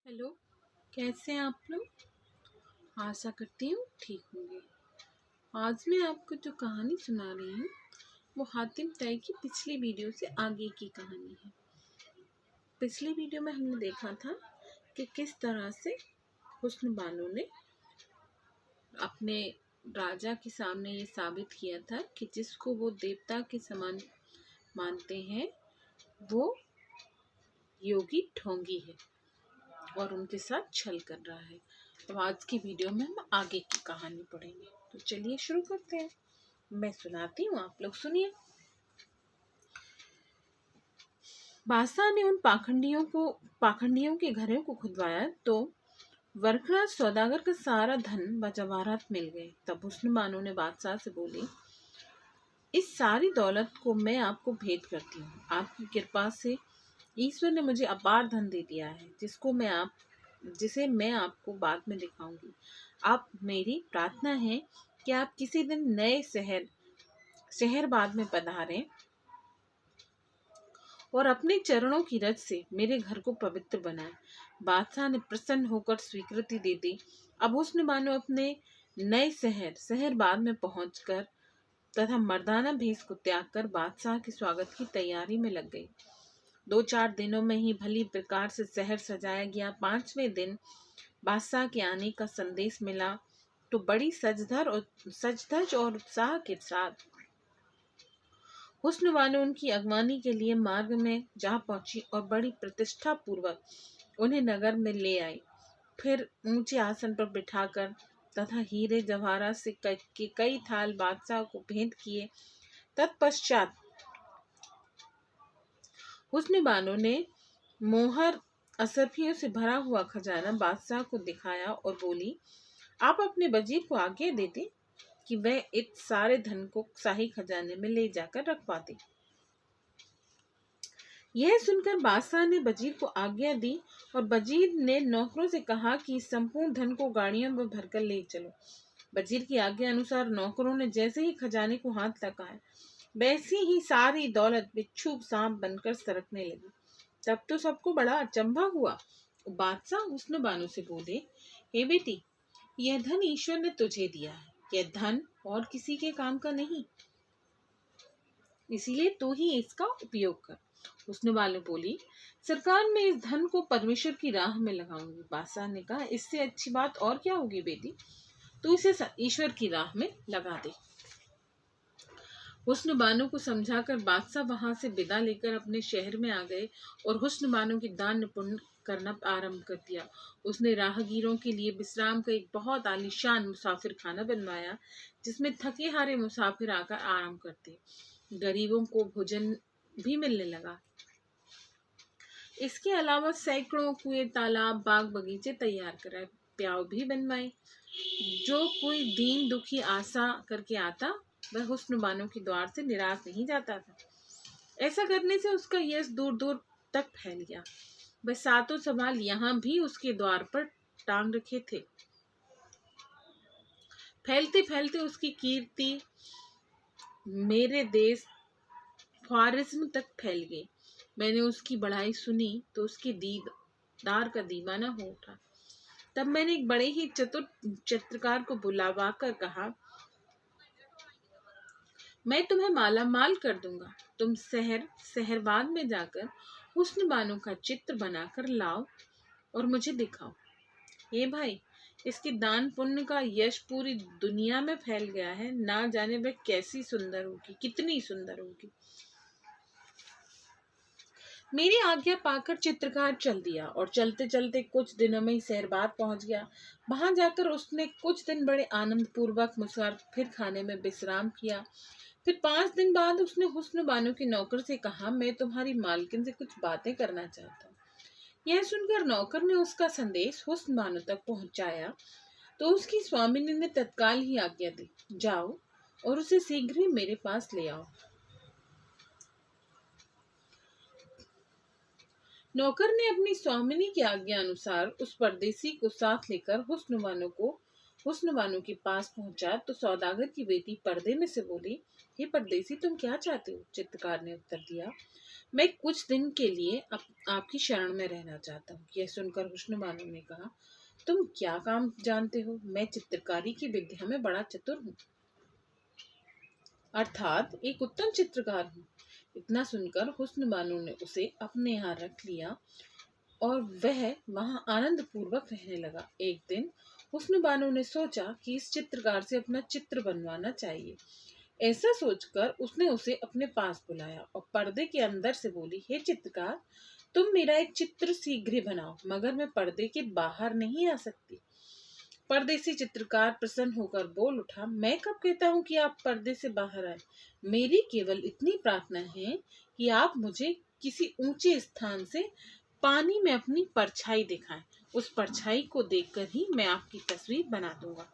Hello. कैसे हैं आप लोग? आशा करती हूँ ठीक होंगे। आज मैं आपको जो कहानी सुना रही हूँ वो हातिम तई की पिछली वीडियो से आगे की कहानी है। पिछली वीडियो में हमने देखा था कि किस तरह से हुस्न बानो ने अपने राजा के सामने ये साबित किया था कि जिसको वो देवता के समान मानते हैं वो योगी ढोंगी है और उनके साथ छल कर रहा है। तो आज की वीडियो में हम आगे की कहानी पढ़ेंगे। तो चलिए शुरू करते हैं। मैं सुनाती हूँ, आप लोग सुनिए। बादशाह ने उन पाखंडियों के घरों को खुदवाया तो वर्कराज सौदागर का सारा धन व जवाहरात मिल गए। तब हुस्न बानो ने बादशाह से बोली, इस सारी दौलत को मैं आपको भेंट करती हूँ। आपकी कृपा से ईश्वर ने मुझे अपार धन दे दिया है जिसे मैं आपको बाद में दिखाऊंगी। आप मेरी प्रार्थना है कि आप किसी दिन नए शहरबाद में पधारें और अपने चरणों की रज से मेरे घर को पवित्र बनाएं। बादशाह ने प्रसन्न होकर स्वीकृति दे दी। अब हुस्न बानो अपने नए शहरबाद में पहुंचकर तथा मर्दाना भेष को त्याग कर बादशाह के स्वागत की तैयारी में लग गई। 2-4 दिनों में ही भली प्रकार से शहर सजाया गया। 5वें दिन बादशाह के आने का संदेश मिला तो बड़ी सजधज और उत्साह के साथ हुस्न बानो उनकी अगवानी के लिए मार्ग में जा पहुंची और बड़ी प्रतिष्ठा पूर्वक उन्हें नगर में ले आई। फिर ऊंचे आसन पर बिठाकर तथा हीरे जवाहरात से कई थाल बादशाह को भेंट किए। तत्पश्चात हुस्न बानो ने मोहर असरफियों से भरा हुआ खजाना बादशाह को दिखाया और बोली, आप अपने वजीर को आज्ञा दे दें कि वह इस सारे धन को शाही खजाने में ले जाकर रखवा दे। यह सुनकर बादशाह ने वजीर को आज्ञा दी और वजीर ने नौकरों से कहा कि इस संपूर्ण धन को गाड़ियों में भरकर ले चलो। वजीर की आज्ञा अनुसार नौकरों ने जैसे ही खजाने को हाथ लगाया वैसी ही सारी दौलत बिच्छू सांप बनकर सरकने लगी। तब तो सबको बड़ा अचंभा हुआ। बादशाह हुस्न बानो से बोले, हे बेटी, यह धन ईश्वर ने तुझे दिया है। यह धन और किसी के काम का नहीं, इसीलिए तू ही इसका उपयोग कर। हुस्न बानो बोली, सरकार मैं इस धन को परमेश्वर की राह में लगाऊंगी। बादशाह ने कहा, इससे अच्छी बात और क्या होगी बेटी, तू इसे ईश्वर की राह में लगा दे। हुस्न बानो को समझाकर बादशाह वहां से विदा लेकर अपने शहर में आ गए और हुस्न बानो की दान पुण्य करना आरंभ कर दिया। उसने राहगीरों के लिए विश्राम का एक बहुत आलीशान मुसाफिर खाना बनवाया जिसमें थके हारे मुसाफिर आकर आराम करते। गरीबों को भोजन भी मिलने लगा। इसके अलावा सैकड़ों कुएं, तालाब, बाग बगीचे तैयार कराए, प्याव भी बनवाए। जो कोई दीन दुखी आशा करके आता वह हुस्न बानो के द्वार से निराश नहीं जाता था। ऐसा करने से उसका यश दूर दूर तक फैल गया। वह सातों सवाल यहाँ भी उसके द्वार पर टांग रखे थे। फैलते फैलते उसकी कीर्ति मेरे देश ख्वारिज्म तक फैल गई। मैंने उसकी बढ़ाई सुनी तो उसके दीदार का दीवाना हो उठा। तब मैंने एक बड़े ही चतुर चित्रकार को बुलावा कर कहा, मैं तुम्हें माला माल कर दूंगा। तुम शहरबाद में जाकर हुस्न बानो का चित्र बनाकर लाओ और मुझे दिखाओ। ये भाई, इसके दान पुण्य का यश पूरी दुनिया में फैल गया है। ना जाने वह कैसी सुंदर होगी, कितनी सुंदर होगी। मेरी आज्ञा पाकर चित्रकार चल दिया और चलते चलते कुछ दिनों में ही शहरबाद पहुंच गया। वहां जाकर उसने कुछ दिन बड़े आनंद पूर्वक मुसाफिर खाने में विश्राम किया। फिर 5 दिन बाद उसने हुस्न बानो के नौकर से कहा, मैं तुम्हारी मालकिन से कुछ बातें करना चाहता हूँ। यह सुनकर नौकर ने उसका संदेश हुस्न बानो तक पहुंचाया तो उसकी स्वामिनी ने तत्काल ही आज्ञा दी, जाओ और उसे शीघ्र ही मेरे पास ले आओ। नौकर ने अपनी स्वामिनी की आज्ञा अनुसार उस परदेसी को साथ लेकर हुस्न बानो के पास पहुंचा तो सौदागर की बेटी पर्दे में से बोली, हे परदेसी, तुम क्या चाहते हो? चित्रकार ने उत्तर दिया, मैं कुछ दिन के लिए आपकी शरण में रहना चाहता हूँ। यह सुनकर हुस्न बानो ने कहा, तुम क्या काम जानते हो? मैं चित्रकारी की विद्या में बड़ा चतुर हूँ, अर्थात एक उत्तम चित्रकार हूँ। इतना सुनकर हुस्न बानो ने उसे अपने यहाँ रख लिया और वह वहाँ आनंद पूर्वक रहने लगा। एक दिन हुस्न बानो ने सोचा कि इस चित्रकार से अपना चित्र बनवाना चाहिए। ऐसा सोचकर उसने उसे अपने पास बुलाया और पर्दे के अंदर से बोली, हे चित्रकार, तुम मेरा एक चित्र शीघ्र ही बनाओ, मगर मैं पर्दे के बाहर नहीं आ सकती। परदेसी चित्रकार प्रसन्न होकर बोल उठा, मैं कब कहता हूँ कि आप पर्दे से बाहर आए? मेरी केवल इतनी प्रार्थना है कि आप मुझे किसी ऊंचे स्थान से पानी में अपनी परछाई दिखाएं। उस परछाई को देखकर ही मैं आपकी तस्वीर बना दूंगा।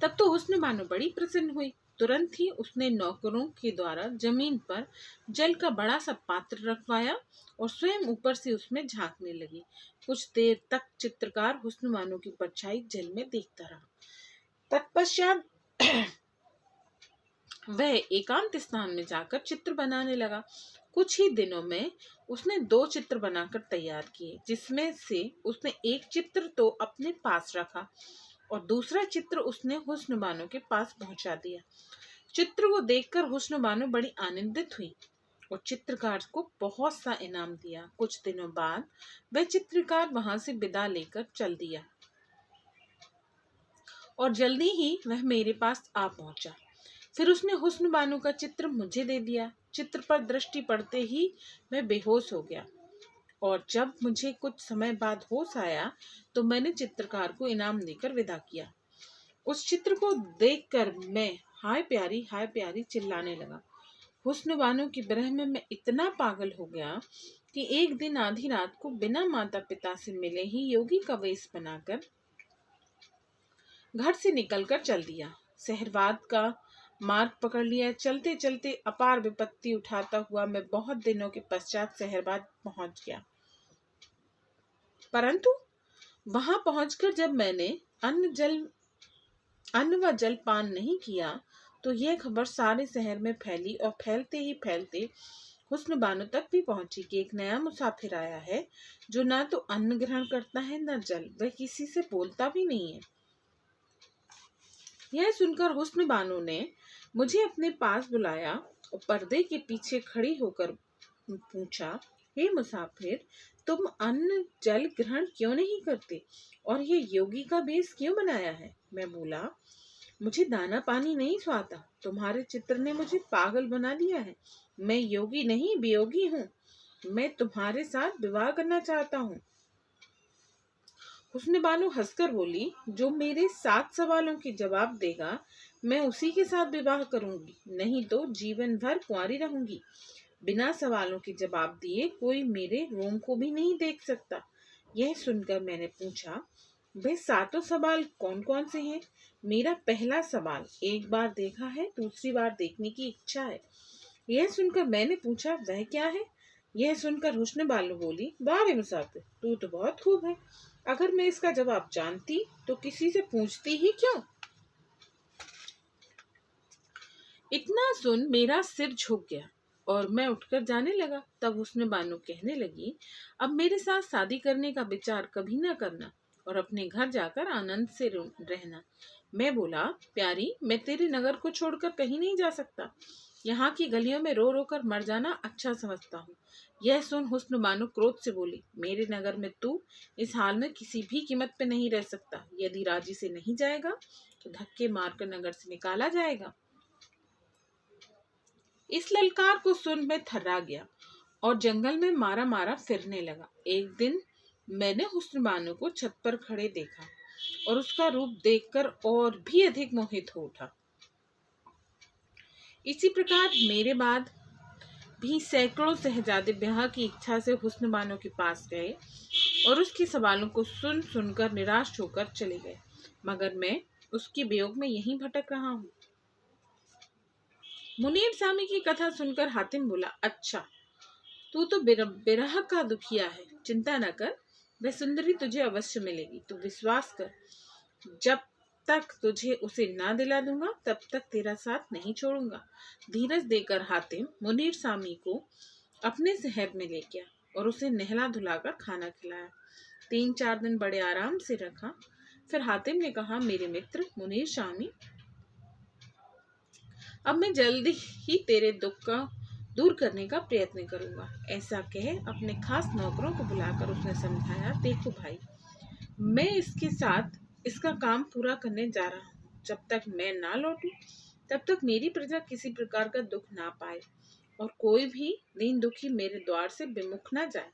तब तो हुस्न बानो बड़ी प्रसन्न हुई। तुरंत ही उसने नौकरों के द्वारा जमीन पर जल का बड़ा सा पात्र रखवाया और स्वयं ऊपर से उसमें झांकने लगी। कुछ देर तक चित्रकार हुस्न बानो की परछाई जल में देखता रहा। तत्पश्चात वह एकांत स्थान में जाकर चित्र बनाने लगा। कुछ ही दिनों में उसने 2 चित्र बनाकर तैयार किए, जिसमें से उसने एक चित्र तो अपने पास रखा और दूसरा चित्र उसने हुस्न बानो के पास पहुंचा दिया। चित्र को देखकर हुस्न बानो बड़ी आनंदित हुई और चित्रकार को बहुत सा इनाम दिया। कुछ दिनों बाद वह चित्रकार वहां से विदा लेकर चल दिया और जल्दी ही वह मेरे पास आ पहुंचा। फिर उसने हुस्न बानो का चित्र मुझे दे दिया। चित्र पर दृष्टि पड़ते ही मैं बेहोश हो गया और जब मुझे कुछ समय बाद होश आया तो मैंने चित्रकार को इनाम देकर विदा किया। उस चित्र को देखकर मैं हाय प्यारी चिल्लाने लगा। हुस्न बानो की विरह में मैं इतना पागल हो गया कि एक दिन आधी रात को बिना माता पिता से मिले ही योगी का वेश बनाकर घर से निकलकर चल दिया। शहरवाद का मार्ग पकड़ लिया। चलते चलते अपार विपत्ति उठाता हुआ मैं बहुत दिनों के पश्चात शहरवाद पहुंच गया। परंतु वहां पहुंचकर जब मैंने अन्न व जल पान नहीं किया तो यह खबर सारे शहर में फैली और फैलते ही फैलते हुस्न बानो तक भी पहुंची कि एक नया मुसाफिर आया है जो ना तो अन्न ग्रहण करता है न जल, वह किसी से बोलता भी नहीं है। यह सुनकर हुस्न बानो ने मुझे अपने पास बुलाया और पर्दे के पीछे खड़ी होकर पूछा, हे मुसाफिर, तुम अन्न जल ग्रहण क्यों नहीं करते और ये योगी का वेश क्यों बनाया है? मैं बोला, मुझे दाना पानी नहीं स्वाता, तुम्हारे चित्र ने मुझे पागल बना दिया है। मैं योगी नहीं वियोगी हूँ। मैं तुम्हारे साथ विवाह करना चाहता हूँ। हुस्न बानो हंसकर बोली, जो मेरे 7 सवालों के जवाब देगा मैं उसी के साथ विवाह करूंगी, नहीं तो जीवन भर कुंवारी रहूंगी। बिना सवालों के जवाब दिए कोई मेरे रोम को भी नहीं देख सकता। यह सुनकर मैंने पूछा, वह 7 सवाल कौन कौन से हैं? मेरा पहला सवाल, एक बार देखा है, दूसरी बार देखने की इच्छा है। यह सुनकर मैंने पूछा, वह क्या है? यह सुनकर हुस्न बानो बोली, वाह रे मुसाफिर, तू तो बहुत खूब है। अगर मैं इसका जवाब जानती तो किसी से पूछती ही क्यों? इतना सुन मेरा सिर झुक गया और मैं उठकर जाने लगा। तब हुस्न बानो कहने लगी, अब मेरे साथ शादी करने का विचार कभी ना करना और अपने घर जाकर आनंद से रहना। मैं बोला, प्यारी, मैं तेरे नगर को छोड़कर कहीं नहीं जा सकता। यहाँ की गलियों में रो रो कर मर जाना अच्छा समझता हूँ। यह सुन हुस्न बानो क्रोध से बोली, मेरे नगर में तू इस हाल में किसी भी कीमत पे नहीं रह सकता। यदि राजी से नहीं जाएगा तो धक्के मारकर नगर से निकाला जाएगा। इस ललकार को सुन मैं थर्रा गया और जंगल में मारा मारा फिरने लगा। एक दिन मैंने हुस्न बानो को छत पर खड़े देखा और उसका रूप देखकर और भी अधिक मोहित हो उठा। इसी प्रकार मेरे बाद भी सैकड़ों शहजादे ब्याह की इच्छा से हुस्न बानो के पास गए और उसके सवालों को सुन सुनकर निराश होकर चले गए, मगर मैं उसके वियोग में यहीं भटक रहा हूँ। मुनीर सामी की कथा सुनकर हातिम बोला, अच्छा, तू तो बिरह का दुखिया है। चिंता न कर, वह सुंदरी तुझे अवश्य मिलेगी। तू विश्वास कर, जब तक तुझे उसे ना दिला दूंगा तब तक तेरा साथ नहीं छोड़ूंगा। धीरज देकर हातिम मुनीर सामी को अपने शहर में ले गया और उसे नहला धुलाकर खाना खिलाया। 3-4 दिन बड़े आराम से रखा। फिर हातिम ने कहा, मेरे मित्र मुनीर सामी, अब मैं जल्दी ही तेरे दुख का दूर करने का प्रयत्न करूंगा। ऐसा कह अपने खास नौकरों को बुलाकर उसने समझाया, देखो भाई, मैं इसके साथ इसका काम पूरा करने जा रहा हूँ। जब तक मैं ना लौटूं तब तक मेरी प्रजा किसी प्रकार का दुख ना पाए और कोई भी दीन दुखी मेरे द्वार से विमुख ना जाए।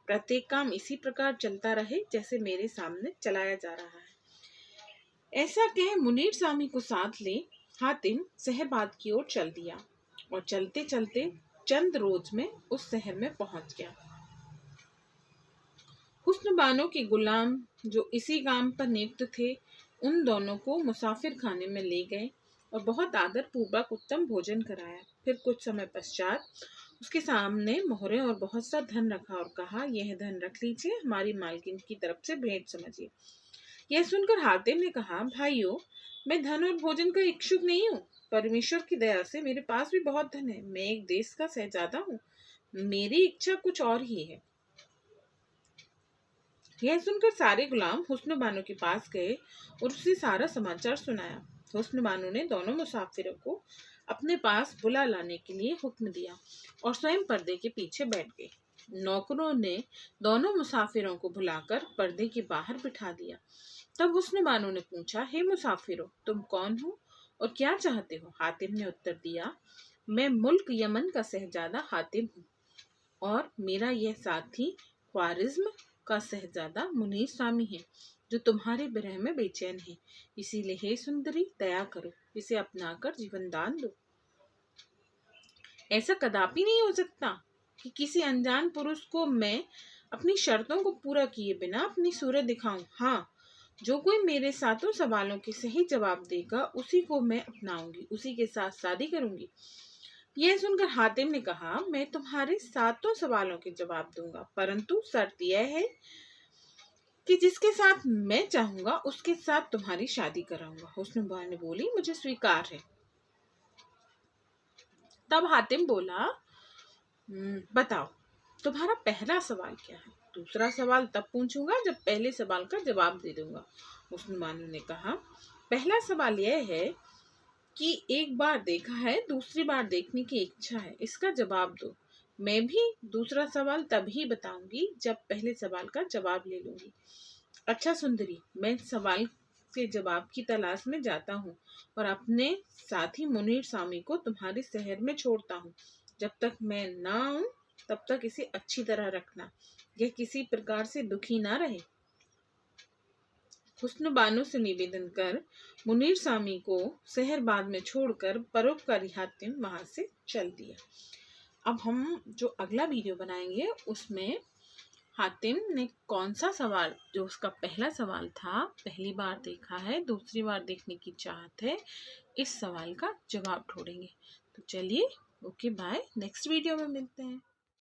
प्रत्येक काम इसी प्रकार चलता रहे जैसे मेरे सामने चलाया जा रहा है। ऐसा कह मुनीर सामी को साथ ले हातिम शहरबाद की ओर चल दिया और चलते चलते चंद रोज में उस शहर में पहुंच गया। हुस्न बानो के गुलाम जो इसी काम पर नियुक्त थे, उन दोनों को मुसाफिर खाने में ले गए और बहुत आदर पूर्वक उत्तम भोजन कराया। फिर कुछ समय पश्चात उसके सामने मोहरे और बहुत सा धन रखा और कहा, यह धन रख लीजिए, हमारी मालकिन की तरफ से भेंट समझिए। यह सुनकर हातिम ने कहा, भाइयों, मैं धन और भोजन का इच्छुक नहीं हूँ। परमेश्वर की दया से मेरे पास भी बहुत धन है। मैं एक देश का शहजादा हूँ। मेरी इच्छा कुछ और ही है। यह सुनकर सारे गुलाम हुस्न बानो के पास गए और उसे सारा समाचार सुनाया। हुस्न बानो ने दोनों मुसाफिरों को अपने पास बुला लाने के लिए हुक्म दिया और स्वयं पर्दे के पीछे बैठ गए। नौकरों ने दोनों मुसाफिरों को बुलाकर पर्दे के बाहर बिठा दिया। तब हुस्न बानो ने पूछा, हे मुसाफिरों, तुम कौन हो और क्या चाहते हो? हातिम ने उत्तर दिया, मैं मुल्क यमन का शहजादा हातिम हूँ और मेरा यह साथी ख्वारिज्म का शहजादा मुनीर सामी है, जो तुम्हारे विरह में बेचैन है। इसीलिए हे सुंदरी, दया करो, इसे अपनाकर जीवन दान दो। ऐसा कदापि नहीं हो सकता कि किसी अनजान पुरुष को मैं अपनी शर्तों को पूरा किए बिना अपनी सूरत दिखाऊं। हाँ, जो कोई मेरे सातों सवालों के सही जवाब देगा उसी को मैं अपनाऊंगी, उसी के साथ शादी करूंगी। यह सुनकर हातिम ने कहा, मैं तुम्हारे सातों सवालों के जवाब दूंगा, परंतु शर्त यह है कि जिसके साथ मैं चाहूंगा उसके साथ तुम्हारी शादी कराऊंगा। हुस्न बानो ने बोली, मुझे स्वीकार है। तब हातिम बोला, बताओ तुम्हारा पहला सवाल क्या है? दूसरा सवाल तब पूछूंगा जब पहले सवाल का जवाब दे दूंगा। हुस्न बानो ने कहा, पहला सवाल यह है कि एक बार देखा है, दूसरी बार देखने की इच्छा है, इसका जवाब दो। मैं भी दूसरा सवाल तभी बताऊंगी जब पहले सवाल का जवाब ले लूंगी। अच्छा सुंदरी, मैं सवाल के जवाब की तलाश में जाता हूँ और अपने साथी मुनीर सामी को तुम्हारे शहर में छोड़ता हूँ। जब तक मैं ना आऊं तब तक इसे अच्छी तरह रखना, यह किसी प्रकार से दुखी ना रहे। हुस्न बानो से निवेदन कर मुनीर सामी को शहरबाद में छोड़कर परोपकारी हातिम वहां से चल दिया। अब हम जो अगला वीडियो बनाएंगे उसमें हातिम ने कौन सा सवाल, जो उसका पहला सवाल था, पहली बार देखा है, दूसरी बार देखने की चाहत है, इस सवाल का जवाब ढूंढेंगे। तो चलिए, ओके बाय, नेक्स्ट वीडियो में मिलते हैं।